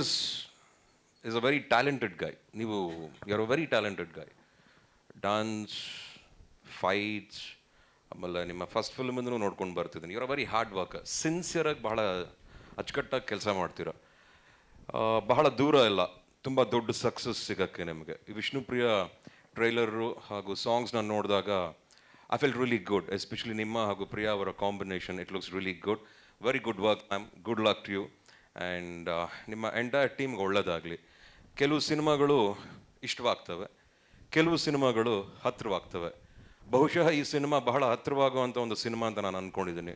is is a very talented guy. You're a very talented guy. Dance, fights, ಆಮೇಲೆ ನಿಮ್ಮ first ಫಿಲ್ಮಿಂದನೂ ನೋಡ್ಕೊಂಡು ಬರ್ತಿದ್ದೀನಿ. Your very hard worker, ಸಿನ್ಸಿಯರಾಗಿ ಬಹಳ ಅಚ್ಚುಕಟ್ಟಾಗಿ ಕೆಲಸ ಮಾಡ್ತೀರ. ಬಹಳ ದೂರ ಇಲ್ಲ ತುಂಬ ದೊಡ್ಡ ಸಕ್ಸಸ್ ಸಿಗೋಕ್ಕೆ ನಿಮಗೆ. ಈ ವಿಷ್ಣುಪ್ರಿಯ ಟ್ರೈಲರು ಹಾಗೂ ಸಾಂಗ್ಸ್ನ ನೋಡಿದಾಗ I feel really good, especially ನಿಮ್ಮ ಹಾಗೂ ಪ್ರಿಯಾ ಅವರ combination. It looks really good. Very good work ma'am, good luck to you. And ನಿಮ್ಮ ಎಂಟೈರ್ ಟೀಮ್ಗೆ ಒಳ್ಳೆಯದಾಗಲಿ. ಕೆಲವು ಸಿನಿಮಾಗಳು ಇಷ್ಟವಾಗ್ತವೆ, ಕೆಲವು ಸಿನಿಮಾಗಳು ಹತ್ತಿರವಾಗ್ತವೆ. ಬಹುಶಃ ಈ ಸಿನಿಮಾ ಬಹಳ ಹತ್ತಿರವಾಗುವಂಥ ಒಂದು ಸಿನಿಮಾ ಅಂತ ನಾನು ಅಂದ್ಕೊಂಡಿದ್ದೀನಿ.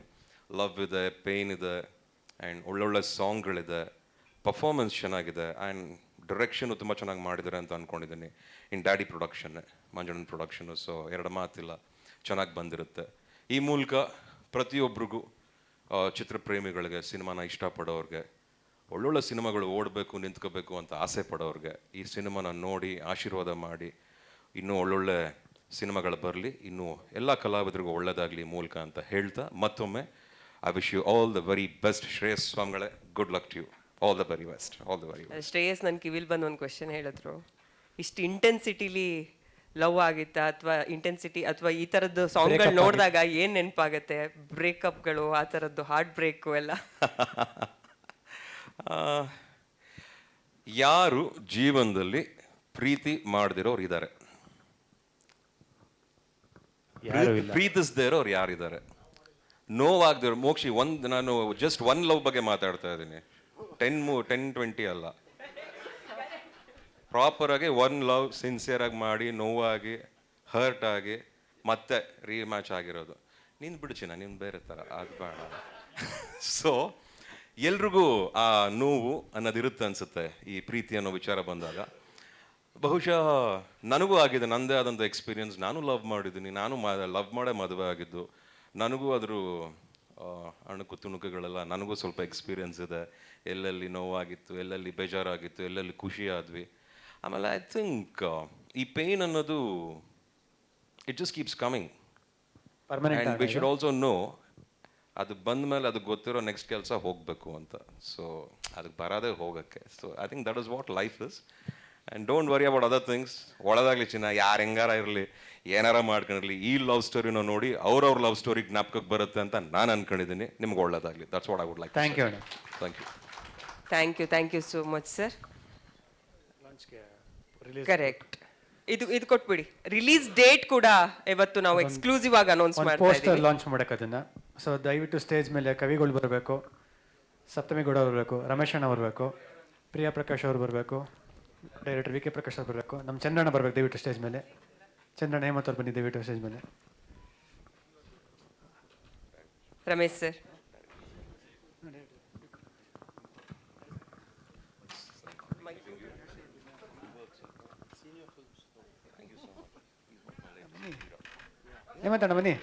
ಲವ್ ಇದೆ, ಪೇಯ್ನ್ ಇದೆ, ಆ್ಯಂಡ್ ಒಳ್ಳೊಳ್ಳೆ ಸಾಂಗ್ಗಳಿದೆ, ಪರ್ಫಾರ್ಮೆನ್ಸ್ ಚೆನ್ನಾಗಿದೆ, ಆ್ಯಂಡ್ ಡೈರೆಕ್ಷನು ತುಂಬ ಚೆನ್ನಾಗಿ ಮಾಡಿದ್ದಾರೆ ಅಂತ ಅಂದ್ಕೊಂಡಿದ್ದೀನಿ. ಇನ್ ಡ್ಯಾಡಿ ಪ್ರೊಡಕ್ಷನ್, ಮಂಜುಳನ್ ಪ್ರೊಡಕ್ಷನು. ಸೊ ಎರಡು ಮಾತಿಲ್ಲ, ಚೆನ್ನಾಗಿ ಬಂದಿರುತ್ತೆ. ಈ ಮೂಲಕ ಪ್ರತಿಯೊಬ್ಬರಿಗೂ, ಚಿತ್ರಪ್ರೇಮಿಗಳಿಗೆ, ಸಿನಿಮಾನ ಇಷ್ಟಪಡೋರಿಗೆ, ಒಳ್ಳೊಳ್ಳೆ ಸಿನಿಮಾಗಳು ಓಡಬೇಕು, ನಿಂತ್ಕೋಬೇಕು ಅಂತ ಆಸೆ ಪಡೋರಿಗೆ ಈ ಸಿನಿಮಾನ ನೋಡಿ ಆಶೀರ್ವಾದ ಮಾಡಿ, ಇನ್ನೂ ಒಳ್ಳೊಳ್ಳೆ ಸಿನಿಮಾಗಳು ಬರಲಿ, ಇನ್ನೂ ಎಲ್ಲ ಕಲಾವಿದರಿಗೂ ಒಳ್ಳೆಯದಾಗಲಿ ಮೂಲಕ ಅಂತ ಹೇಳ್ತಾ ಮತ್ತೊಮ್ಮೆ I wish you all the very best. Shreyas ಸ್ವಾಮಿಗಳೇ, good luck to you. All the very best, all the very best. Shreyas ನನ್ನ ಕಿವಿಲ್ ಬಂದು ಒಂದು ಕ್ವೆಶನ್ ಹೇಳಿದ್ರು, ಇಷ್ಟು ಇಂಟೆನ್ಸಿಟಿಲಿ ಲವ್ ಆಗಿತ್ತಾ ಅಥವಾ ಇಂಟೆನ್ಸಿಟಿ ಅಥವಾ ಈ ಥರದ್ದು ಸಾಂಗ್ಗಳು ನೋಡಿದಾಗ ಏನು ನೆನಪಾಗತ್ತೆ? ಬ್ರೇಕಪ್ಗಳು, ಆ ಥರದ್ದು ಹಾರ್ಟ್ ಬ್ರೇಕು ಎಲ್ಲ? ಯಾರು ಜೀವನದಲ್ಲಿ ಪ್ರೀತಿ ಮಾಡದಿರೋರು ಇದ್ದಾರೆ? ಪ್ರೀತಿಸದೇ ಇರೋರು ಯಾರಿದ್ದಾರೆ? ನೋವಾಗದಿರೋ ಮೋಕ್ಷಿ ನಾನು ಜಸ್ಟ್ ಒನ್ ಲವ್ ಬಗ್ಗೆ ಮಾತಾಡ್ತಾ ಇದ್ದೀನಿ. 10-20 ಅಲ್ಲ, ಪ್ರಾಪರ್ ಆಗಿ ಒನ್ ಲವ್ ಸಿನ್ಸಿಯರ್ ಆಗಿ ಮಾಡಿ, ನೋವಾಗಿ, ಹರ್ಟ್ ಆಗಿ ಮತ್ತೆ ರೀಮ್ಯಾಚ್ ಆಗಿರೋದು. ನೀನು ಬಿಡುಚಿನ, ನೀನು ಬೇರೆ ಥರ, ಅದು ಬೇಡ. ಸೊ ಎಲ್ರಿಗೂ ಆ ನೋವು ಅನ್ನೋದಿರುತ್ತೆ ಅನಿಸುತ್ತೆ ಈ ಪ್ರೀತಿ ಅನ್ನೋ ವಿಚಾರ ಬಂದಾಗ. ಬಹುಶಃ ನನಗೂ ಆಗಿದೆ, ನನ್ನದೇ ಆದಂಥ ಎಕ್ಸ್ಪೀರಿಯನ್ಸ್. ನಾನು ಲವ್ ಮಾಡಿದ್ದೀನಿ, ನಾನು ಲವ್ ಮಾಡೇ ಮದುವೆ ಆಗಿದ್ದು. ನನಗೂ ಅದ್ರ ಅಣುಕು ತುಣುಕುಗಳೆಲ್ಲ ನನಗೂ ಸ್ವಲ್ಪ ಎಕ್ಸ್ಪೀರಿಯನ್ಸ್ ಇದೆ. ಎಲ್ಲೆಲ್ಲಿ ನೋವಾಗಿತ್ತು, ಎಲ್ಲೆಲ್ಲಿ ಬೇಜಾರಾಗಿತ್ತು, ಎಲ್ಲೆಲ್ಲಿ ಖುಷಿ ಆದ್ವಿ. ಆಮೇಲೆ ಐ ಥಿಂಕ್ ಈ ಪೇಯ್ನ್ ಅನ್ನೋದು it just keeps coming. And we should also know, ಅದು ಬಂದ ಮೇಲೆ ಅದಕ್ಕೆ ಗೊತ್ತಿರೋ ನೆಕ್ಸ್ಟ್ ಕೆಲಸ ಹೋಗಬೇಕು ಅಂತ. ಸೊ ಅದಕ್ಕೆ ಬರೋದೇ ಹೋಗೋಕ್ಕೆ. So I think that is what life is. And don't worry about other things. ಒಳ್ಳೆದಾಗಲಿ ಚಿನ್ನ, ಯಾರು ಹೆಂಗಾರ ಇರಲಿ, ಏನಾರ ಮಾಡ್ಕೊಂಡಿರಲಿ, ಈ ಲವ್ ಸ್ಟೋರಿನ ನೋಡಿ ಅವ್ರವ್ರ ಲವ್ ಸ್ಟೋರಿ ಜ್ಞಾಪಕಕ್ಕೆ ಬರುತ್ತೆ ಅಂತ ನಾನು ಅನ್ಕೊಂಡಿದ್ದೀನಿ. ನಿಮ್ಗೆ ಒಳ್ಳೆದಾಗಲಿ. That's what I would like. Thank you. Thank you so much sir. Correct. ಇದು ಕೊಟ್ಬಿಡಿ. ರಿಲೀಸ್ ಡೇಟ್ ಕೂಡ ಇವತ್ತು ನಾವು ಎಕ್ಸ್ಕ್ಲೂಸಿವ್ ಆಗಿ ಅನೌನ್ಸ್ ಮಾಡ್ತಾ ಇದ್ದೀವಿ. ಪೋಸ್ಟರ್ ಲಾಂಚ್ ಮಾಡಕ್ಕೆ ಅದನ್ನ. ಸೊ ದಯವಿಟ್ಟು ಸ್ಟೇಜ್ ಮೇಲೆ ಕವಿಗಳು ಬರಬೇಕು, ಸಪ್ತಮಿ ಗೌಡ ಬರಬೇಕು, ರಮೇಶ್ ಅಣ್ಣ ಬರಬೇಕು, ಪ್ರಿಯಾ ಪ್ರಕಾಶ್ ಅವರು ಬರಬೇಕು, ಡೈರೆಕ್ಟರ್ ವಿ ಕೆ ಪ್ರಕಾಶ್ ಅವ್ರು ಬರಬೇಕು, ನಮ್ಮ ಚಂದ್ರಣ್ಣ ಬರಬೇಕು ದಯವಿಟ್ಟು ಸ್ಟೇಜ್ ಮೇಲೆ. ಚಂದ್ರಣ್ಣ ಹೇಮಂತ್ ಅವ್ರು ಬನ್ನಿ ದಯವಿಟ್ಟು ಸ್ಟೇಜ್ ಮೇಲೆ. ರಮೇಶ್ ಸರ್. ಹೇಮಂತ್ ಅಣ್ಣ ಬನ್ನಿ.